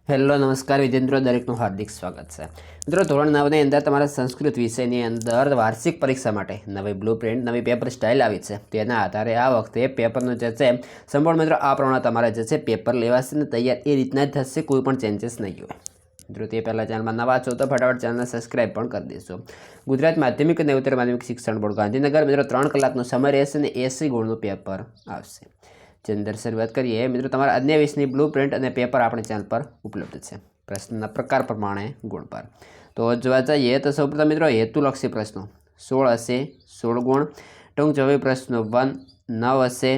Hello નમસ્કાર વિજેન્દ્ર, દરેકનું હાર્દિક સ્વાગત છે મિત્રો। ધોરણ 9ની અંદર તમારા સંસ્કૃત વિષયની અંદર વાર્ષિક પરીક્ષા માટે નવી બ્લુપ્રિન્ટ, નવી પેપર સ્ટાઇલ આવી છે। તેના આધારે આ વખતે પેપરનું જે છે સંપૂર્ણ મિત્રો આ પ્રમાણે તમારે જે છે પેપર લેવાશે ને તૈયાર એ રીતના જ થશે, કોઈ પણ ચેન્જીસ નહીં હોય મિત્રો। તે પહેલાં ચેનલમાં નવા છો તો ફટાફટ ચેનલને સબસ્ક્રાઈબ પણ કરી દેશો। ગુજરાત માધ્યમિક અને ઉત્તર માધ્યમિક શિક્ષણ બોર્ડ ગાંધીનગર મિત્રો 3 કલાકનો સમય રહેશે ને 80 ગુણનું પેપર આવશે। જેની અંદર શરૂઆત કરીએ મિત્રો, તમારા અન્ય વિષયની બ્લુપ્રિન્ટ અને પેપર આપણી ચેનલ પર ઉપલબ્ધ છે પ્રશ્નના પ્રકાર પ્રમાણે ગુણ પર। તો જોવા જઈએ તો સૌપ્રથમ મિત્રો હેતુલક્ષી પ્રશ્નો 16 હશે 16 ગુણ, ટૂંક જવાબી પ્રશ્નો 1 9 હશે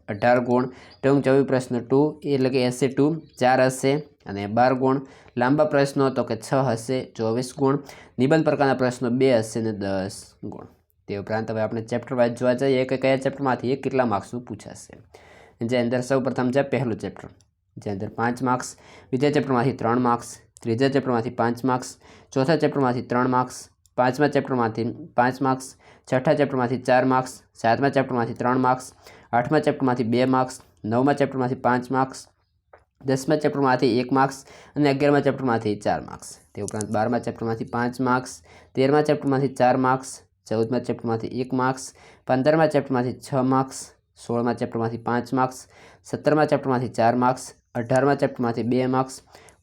18 ગુણ, ટૂંક જવાબી પ્રશ્નો 2 એટલે કે એસે 2 4 હશે અને 12 ગુણ, લાંબા પ્રશ્નો તો કે 6 હશે 24 ગુણ, નિબંધ પ્રકારના પ્રશ્નો 2 હશે ને 10 ગુણ। તે ઉપરાંત હવે આપણે ચેપ્ટર વાઇઝ જોવા જઈએ કે કયા ચેપ્ટરમાંથી કેટલા માર્ક્સનું પૂછાશે। જે અંદર સૌ પ્રથમ છે પહેલું ચેપ્ટર, જે અંદર 5 માર્ક્સ, બીજા ચેપ્ટરમાંથી 3 માર્ક્સ, ત્રીજા ચેપ્ટરમાંથી 5 માર્ક્સ, ચોથા ચેપ્ટરમાંથી 3 માર્ક્સ, પાંચમા ચેપ્ટરમાંથી 5 માર્ક્સ, છઠ્ઠા ચેપ્ટરમાંથી 4 માર્ક્સ, સાતમા ચેપ્ટરમાંથી 3 માર્ક્સ, આઠમા ચેપ્ટરમાંથી 2 માર્ક્સ, નવમા ચેપ્ટરમાંથી 5 માર્ક્સ, 10મા ચેપ્ટરમાંથી 1 માર્ક્સ અને 11મા ચેપ્ટરમાંથી 4 માર્ક્સ। તે ઉપરાંત 12મા ચેપ્ટરમાંથી 5 માર્ક્સ, 13મા ચેપ્ટરમાંથી 4 માર્ક્સ, 14મા ચેપ્ટરમાંથી 1 માર્ક્સ, 15મા ચેપ્ટરમાંથી 6 માર્ક્સ, 16મા ચેપ્ટરમાંથી 5 માર્ક્સ, 17મા ચેપ્ટરમાંથી 4 માર્ક્સ, 18મા ચેપ્ટરમાંથી 2 માર્ક્સ,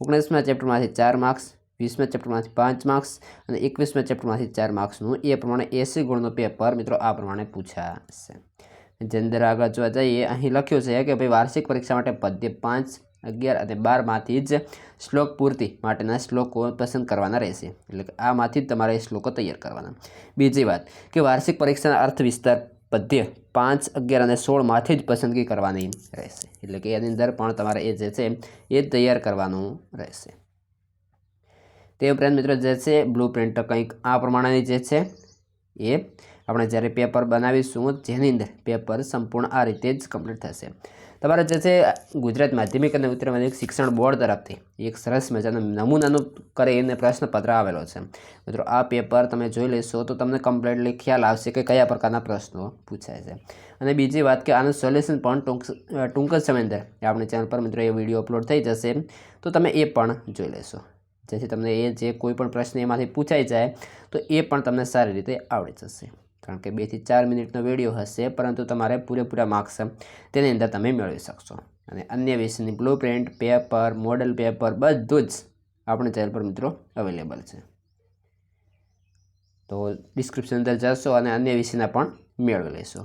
19મા ચેપ્ટરમાંથી 4 માર્ક્સ, 20મા ચેપ્ટરમાંથી 5 માર્ક્સ અને 21મા ચેપ્ટરમાંથી 4 માર્ક્સનું એ પ્રમાણે 80 ગુણનું પેપર મિત્રો આ પ્રમાણે પૂછાશે। જેની અંદર આગળ જોવા જઈએ, અહીં લખ્યું છે કે ભાઈ વાર્ષિક પરીક્ષા માટે પદ્ય 5, 11 અને 12માંથી જ શ્લોક પૂર્તિ માટેના શ્લોકો પસંદ કરવાના રહેશે, એટલે કે આમાંથી જ તમારે શ્લોકો તૈયાર કરવાના। બીજી વાત કે વાર્ષિક પરીક્ષાના અર્થ વિસ્તાર પદ્ય 5, 11 અને 16માંથી જ પસંદગી કરવાની રહેશે, એટલે કે એની અંદર પણ તમારે એ જે છે એ તૈયાર કરવાનું રહેશે। તે ઉપરાંત મિત્રો જે છે બ્લુપ્રિન્ટ કંઈક આ પ્રમાણેની જે છે એ આપણે જ્યારે પેપર બનાવીશું જેની અંદર પેપર સંપૂર્ણ આ રીતે જ કમ્પ્લીટ થશે। તમારે જે છે ગુજરાત માધ્યમિક અને ઉત્તર માધ્યમિક શિક્ષણ બોર્ડ તરફથી એક સરસ મજાનું નમૂનાનું કરીને પ્રશ્નપત્ર આવેલો છે મિત્રો। આ પેપર તમે જોઈ લેશો તો તમને કમ્પ્લીટલી ખ્યાલ આવશે કે કયા પ્રકારના પ્રશ્નો પૂછાય છે। અને બીજી વાત કે આનું સોલ્યુશન પણ ટૂંક જ સમય અંદર આપણી ચેનલ પર મિત્રો એ વિડીયો અપલોડ થઈ જશે, તો તમે એ પણ જોઈ લેશો, જેથી તમને એ જે કોઈ પણ પ્રશ્ન એમાંથી પૂછાઈ જાય તો એ પણ તમને સારી રીતે આવડી જશે। કારણ કે 2 થી 4 મિનિટનો વિડીયો હશે, પરંતુ તમારે પૂરેપૂરા માર્ક્સ તેની અંદર તમે મેળવી શકશો। અને અન્ય વિષયની બ્લુપ્રિન્ટ, પેપર, મોડલ પેપર બધું જ આપણી ચેનલ પર મિત્રો અવેલેબલ છે, તો ડિસ્ક્રિપ્શન અંદર જશો અને અન્ય વિષયના પણ મેળવી લેશો।